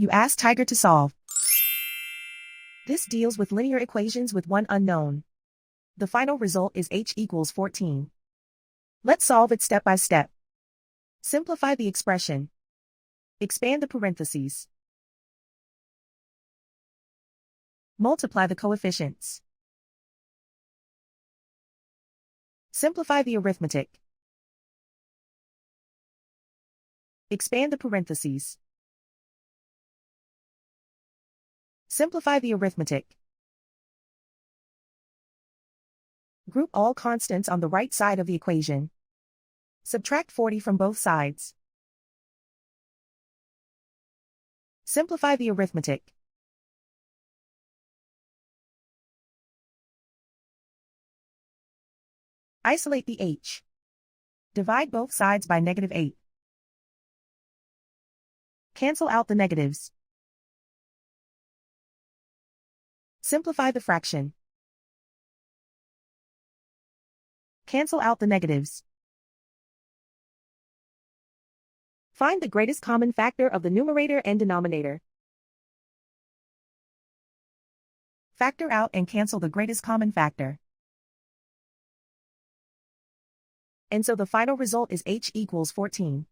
You ask Tiger to solve. This deals with linear equations with one unknown. The final result is h equals 14. Let's solve it step by step. Simplify the expression. Expand the parentheses. Multiply the coefficients. Simplify the arithmetic. Expand the parentheses. Simplify the arithmetic. Group all constants on the right side of the equation. Subtract 40 from both sides. Simplify the arithmetic. Isolate the h. Divide both sides by -8. Cancel out the negatives. Simplify the fraction. Cancel out the negatives. Find the greatest common factor of the numerator and denominator. Factor out and cancel the greatest common factor. And so the final result is h equals 14.